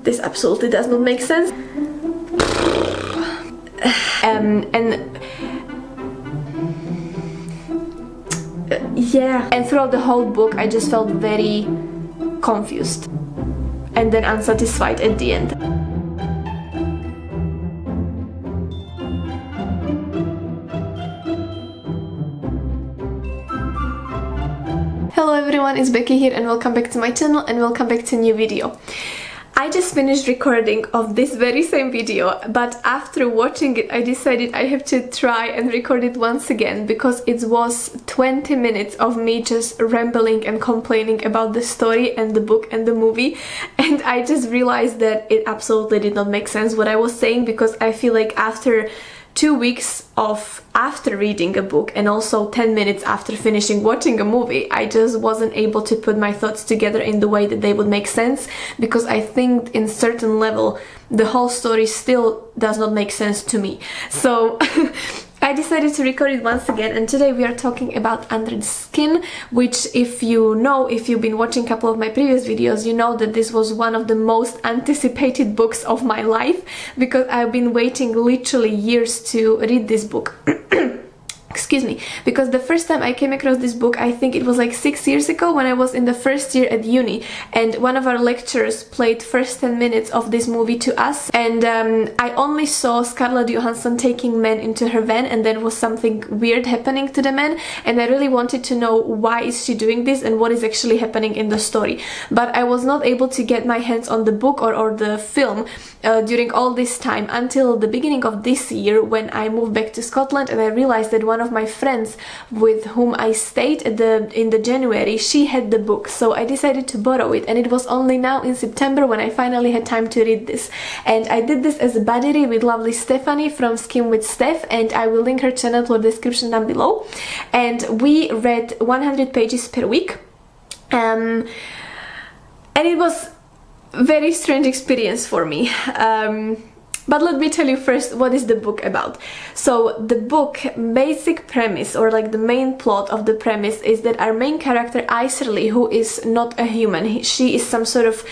This absolutely does not make sense. Yeah, and throughout the whole book I just felt very confused and then unsatisfied at the end. Hello everyone, it's Becky here and welcome back to my channel and welcome back to a new video. I just finished recording of this very same video, but after watching it I decided I have to try and record it once again because it was 20 minutes of me just rambling and complaining about the story and the book and the movie, and I just realized that it absolutely did not make sense what I was saying, because I feel like after 2 weeks of after reading a book and also 10 minutes after finishing watching a movie, I just wasn't able to put my thoughts together in the way that they would make sense, because I think in certain level the whole story still does not make sense to me. So I decided to record it once again, and today we are talking about Under the Skin, which if you've been watching a couple of my previous videos, you know that this was one of the most anticipated books of my life, because I've been waiting literally years to read this book. Excuse me, because the first time I came across this book, I think it was like 6 years ago when I was in the first year at uni, and one of our lecturers played first 10 minutes of this movie to us, and I only saw Scarlett Johansson taking men into her van, and there was something weird happening to the man, and I really wanted to know why is she doing this and what is actually happening in the story. But I was not able to get my hands on the book or the film during all this time until the beginning of this year, when I moved back to Scotland and I realized that one of my friends with whom I stayed in the January, she had the book, so I decided to borrow it, and it was only now in September when I finally had time to read this. And I did this as a buddy read with lovely Stephanie from Skim with Steph, and I will link her channel to the description down below. And we read 100 pages per week, and it was a very strange experience for me. But let me tell you first what is the book about. So the book basic premise, or like the main plot of the premise, is that our main character Iserly, who is not a human, she is some sort of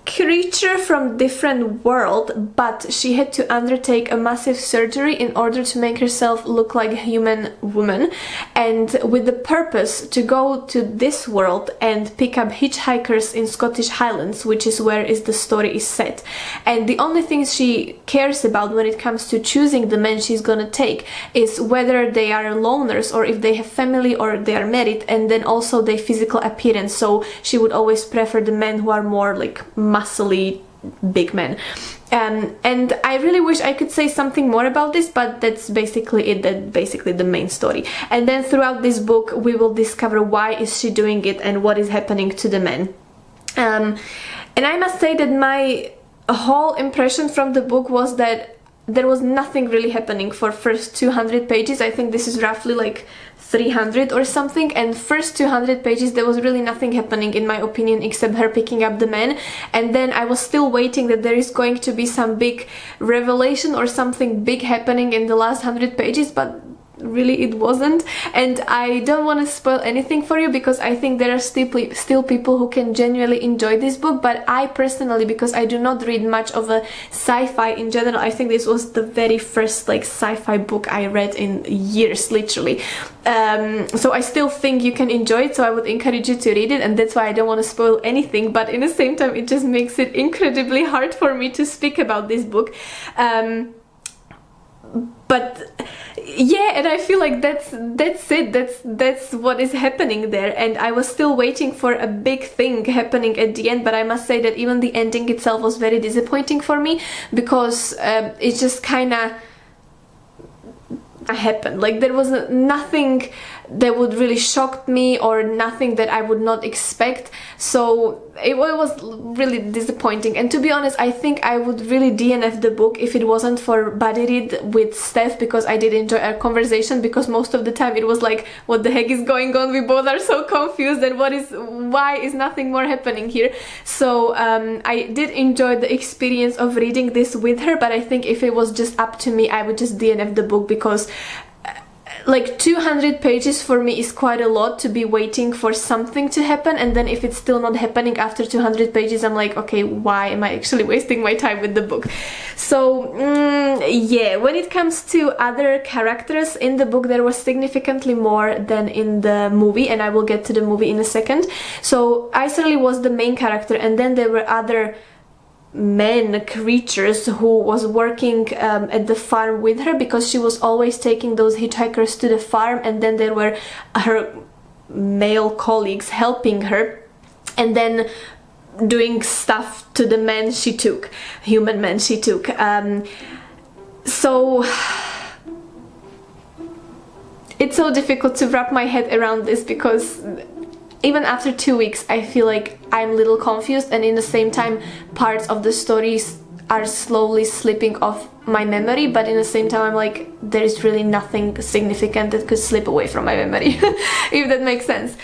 creature from different world, but she had to undertake a massive surgery in order to make herself look like a human woman, and with the purpose to go to this world and pick up hitchhikers in Scottish Highlands, which is where the story is set. And the only things she cares about when it comes to choosing the men she's gonna take is whether they are loners or if they have family or they are married, and then also their physical appearance. So she would always prefer the men who are more like muscly big men. And I really wish I could say something more about this, but that's basically it. That's basically the main story. And then throughout this book we will discover why is she doing it and what is happening to the men. And I must say that my whole impression from the book was that there was nothing really happening for first 200 pages. I think this is roughly like 300 or something, and first 200 pages there was really nothing happening in my opinion except her picking up the men, and then I was still waiting that there is going to be some big revelation or something big happening in the last 100 pages, but really it wasn't. And I don't want to spoil anything for you because I think there are still people who can genuinely enjoy this book, but I personally, because I do not read much of a sci-fi in general, I think this was the very first like sci-fi book I read in years, literally. So I still think you can enjoy it, so I would encourage you to read it, and that's why I don't want to spoil anything, but in the same time it just makes it incredibly hard for me to speak about this book. But yeah, and I feel like that's it, that's what is happening there, and I was still waiting for a big thing happening at the end, but I must say that even the ending itself was very disappointing for me, because it just kind of happened. Like there was nothing that would really shock me or nothing that I would not expect, so it was really disappointing. And to be honest, I think I would really DNF the book if it wasn't for buddy read with Steph, because I did enjoy our conversation, because most of the time it was like, what the heck is going on, we both are so confused, and why is nothing more happening here. So I did enjoy the experience of reading this with her, but I think if it was just up to me I would just DNF the book, because like 200 pages for me is quite a lot to be waiting for something to happen, and then if it's still not happening after 200 pages, I'm like, okay, why am I actually wasting my time with the book? So yeah, when it comes to other characters in the book, there was significantly more than in the movie, and I will get to the movie in a second. So Iserly was the main character, and then there were other men, creatures who was working at the farm with her, because she was always taking those hitchhikers to the farm, and then there were her male colleagues helping her and then doing stuff to the men she took, human men she took. So it's so difficult to wrap my head around this, because even after 2 weeks I feel like I'm a little confused, and in the same time parts of the stories are slowly slipping off my memory, but in the same time I'm like, there is really nothing significant that could slip away from my memory, if that makes sense.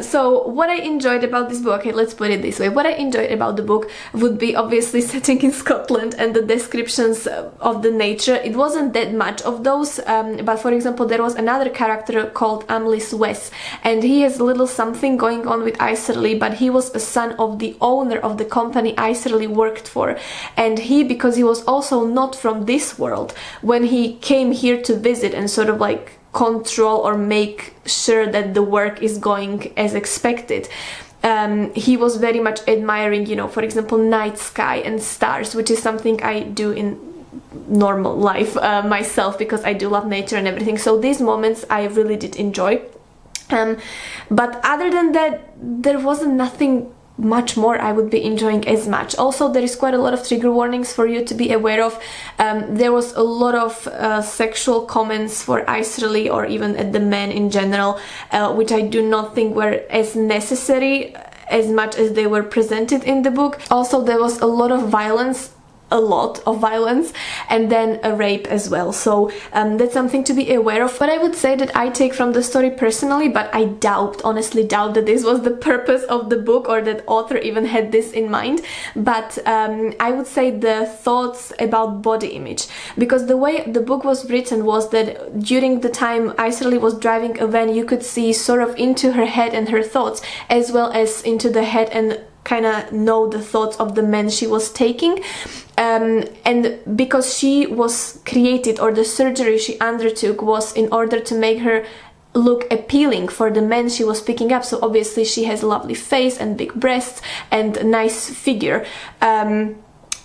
So what I enjoyed about this book, okay, let's put it this way, what I enjoyed about the book would be obviously setting in Scotland and the descriptions of the nature. It wasn't that much of those, but for example there was another character called Amlis Wes, and he has a little something going on with Iserly, but he was a son of the owner of the company Iserly worked for, and he, because he was also not from this world, when he came here to visit and sort of like control or make sure that the work is going as expected, he was very much admiring, you know, for example, night sky and stars, which is something I do in normal life myself, because I do love nature and everything. So these moments I really did enjoy, but other than that there wasn't nothing much more I would be enjoying as much. Also, there is quite a lot of trigger warnings for you to be aware of. There was a lot of sexual comments for Iserly, or even at the men in general, which I do not think were as necessary as much as they were presented in the book. Also, there was a lot of violence, and then a rape as well, so that's something to be aware of. But I would say that I take from the story personally, but I honestly doubt that this was the purpose of the book, or that author even had this in mind, but I would say the thoughts about body image, because the way the book was written was that during the time Iserly was driving a van, you could see sort of into her head and her thoughts, as well as into the head and kind of know the thoughts of the men she was taking. And because she was created, or the surgery she undertook was in order to make her look appealing for the men she was picking up, so obviously she has a lovely face and big breasts and a nice figure.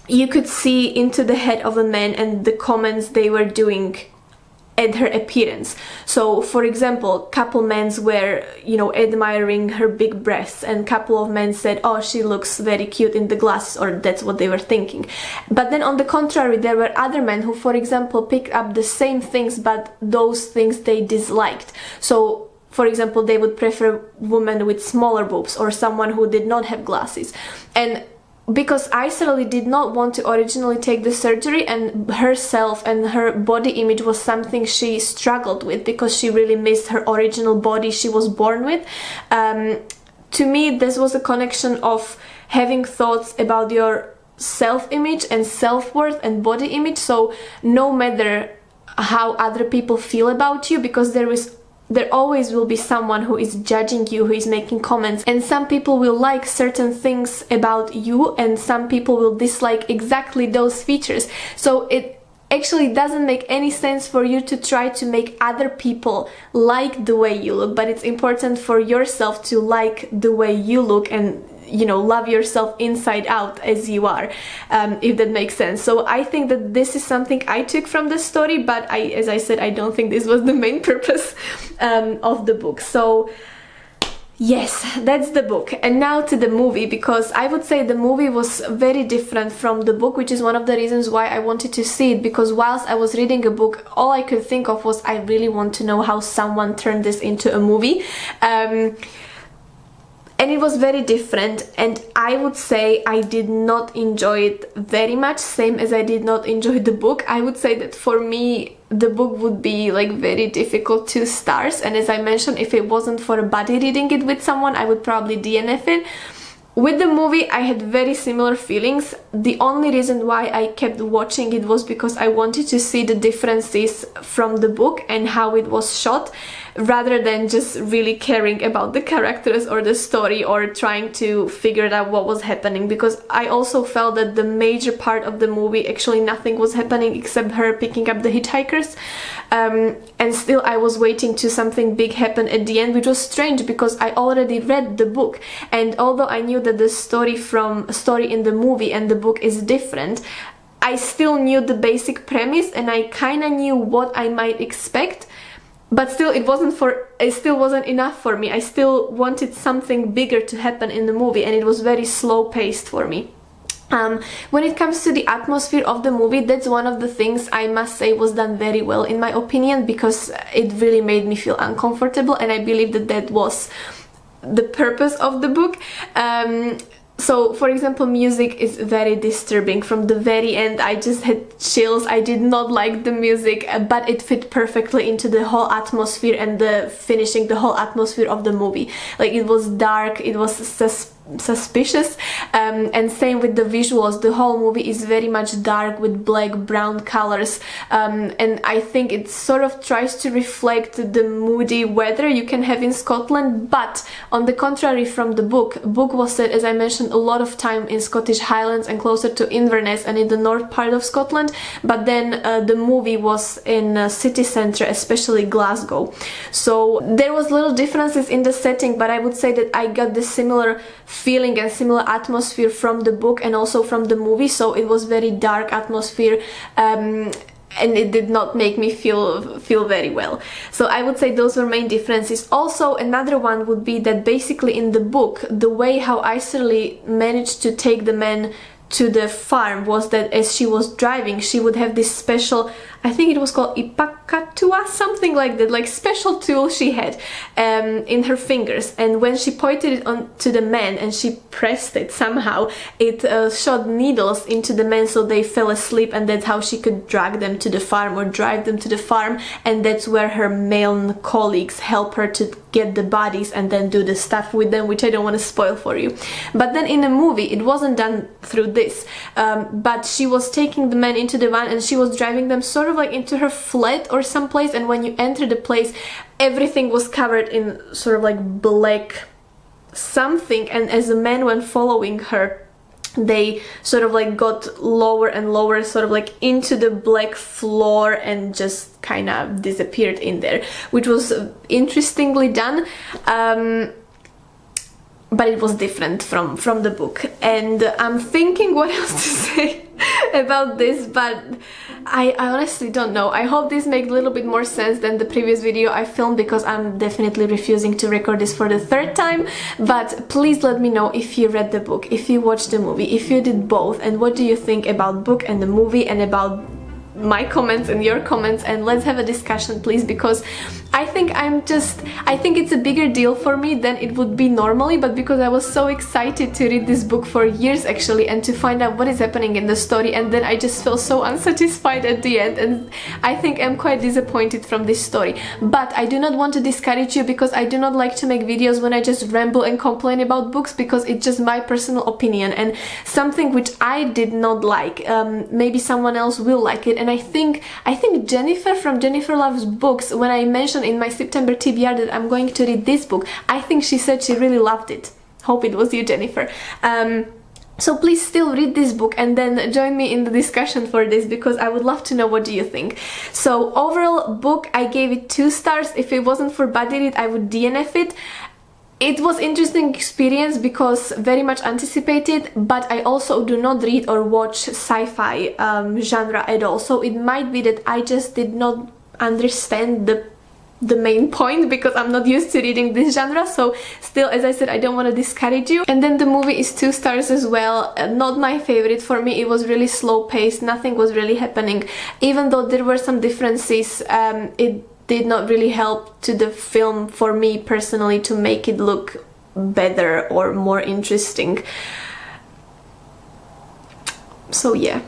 You could see into the head of a man and the comments they were doing at her appearance. So for example, couple men were, you know, admiring her big breasts, and couple of men said, oh, she looks very cute in the glasses, or that's what they were thinking. But then on the contrary, there were other men who, for example, picked up the same things, but those things they disliked. So for example, they would prefer women with smaller boobs, or someone who did not have glasses. And because Iserly did not want to originally take the surgery, and herself and her body image was something she struggled with, because she really missed her original body she was born with. To me, this was a connection of having thoughts about your self-image and self-worth and body image. So no matter how other people feel about you, because there always will be someone who is judging you, who is making comments, and some people will like certain things about you and some people will dislike exactly those features. So it actually doesn't make any sense for you to try to make other people like the way you look, but it's important for yourself to like the way you look and, you know, love yourself inside out as you are, if that makes sense. So I think that this is something I took from the story, but as I said, I don't think this was the main purpose of the book. So yes, that's the book. And now to the movie, because I would say the movie was very different from the book, which is one of the reasons why I wanted to see it, because whilst I was reading a book, all I could think of was, I really want to know how someone turned this into a movie. And it was very different, and I would say I did not enjoy it very much, same as I did not enjoy the book. I would say that for me the book would be like very difficult 2 stars, and as I mentioned, if it wasn't for a buddy reading it with someone, I would probably DNF it. With the movie, I had very similar feelings. The only reason why I kept watching it was because I wanted to see the differences from the book and how it was shot, rather than just really caring about the characters or the story or trying to figure out what was happening, because I also felt that the major part of the movie, actually nothing was happening except her picking up the hitchhikers, and still I was waiting to something big happen at the end, which was strange because I already read the book, and although I knew that the story in the movie and the book is different, I still knew the basic premise and I kind of knew what I might expect. But still, it still wasn't enough for me. I still wanted something bigger to happen in the movie, and it was very slow paced for me. When it comes to the atmosphere of the movie, that's one of the things I must say was done very well in my opinion, because it really made me feel uncomfortable, and I believe that that was the purpose of the book. So, for example, music is very disturbing. From the very end, I just had chills. I did not like the music, but it fit perfectly into the whole atmosphere and finishing the whole atmosphere of the movie. Like, it was dark, it was suspicious, and same with the visuals. The whole movie is very much dark with black, brown colors, and I think it sort of tries to reflect the moody weather you can have in Scotland, but on the contrary from the book was set, as I mentioned, a lot of time in Scottish Highlands and closer to Inverness and in the north part of Scotland, but then the movie was in city centre, especially Glasgow. So there was little differences in the setting, but I would say that I got the similar feeling and similar atmosphere from the book and also from the movie. So it was very dark atmosphere, and it did not make me feel very well. So I would say those were main differences. Also, another one would be that basically in the book, the way how Iserly managed to take the man to the farm was that as she was driving, she would have this special, I think it was called ipakatua, something like that, like special tool she had in her fingers, and when she pointed it on to the man and she pressed it somehow, it shot needles into the men so they fell asleep, and that's how she could drag them to the farm or drive them to the farm, and that's where her male colleagues help her to get the bodies and then do the stuff with them, which I don't want to spoil for you. But then in the movie it wasn't done through this, but she was taking the men into the van and she was driving them sort of like into her flat or someplace, and when you enter the place everything was covered in sort of like black something, and as the men went following her, they sort of like got lower and lower, sort of like into the black floor, and just kind of disappeared in there, which was interestingly done, but it was different from the book. And I'm thinking what else to say about this, but I honestly don't know. I hope this makes a little bit more sense than the previous video I filmed, because I'm definitely refusing to record this for the third time. But please let me know if you read the book, if you watched the movie, if you did both, and what do you think about book and the movie, and about my comments and your comments, and let's have a discussion please, because I think it's a bigger deal for me than it would be normally, but because I was so excited to read this book for years actually, and to find out what is happening in the story, and then I just feel so unsatisfied at the end, and I think I'm quite disappointed from this story. But I do not want to discourage you, because I do not like to make videos when I just ramble and complain about books, because it's just my personal opinion and something which I did not like. Maybe someone else will like it, and I think Jennifer from Jennifer Loves Books, when I mentioned in my September TBR that I'm going to read this book, I think she said she really loved it. Hope it was you, Jennifer. So please still read this book and then join me in the discussion for this, because I would love to know what do you think. So overall book, I gave it 2 stars. If it wasn't for Buddy Read, I would DNF it. It was interesting experience because very much anticipated, but I also do not read or watch sci-fi genre at all, so it might be that I just did not understand the main point, because I'm not used to reading this genre. So still, as I said, I don't want to discourage you. And then the movie is 2 stars as well. Not my favorite. For me it was really slow paced, nothing was really happening. Even though there were some differences, it did not really help to the film for me personally to make it look better or more interesting. So yeah.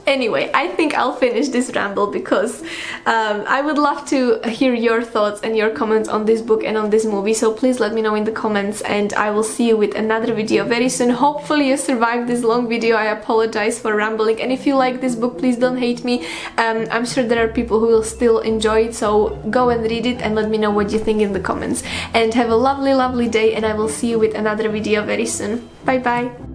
Anyway, I think I'll finish this ramble because I would love to hear your thoughts and your comments on this book and on this movie, so please let me know in the comments, and I will see you with another video very soon. Hopefully you survived this long video. I apologize for rambling, and if you like this book, please don't hate me. I'm sure there are people who will still enjoy it, so go and read it and let me know what you think in the comments. And have a lovely day, and I will see you with another video very soon. Bye bye!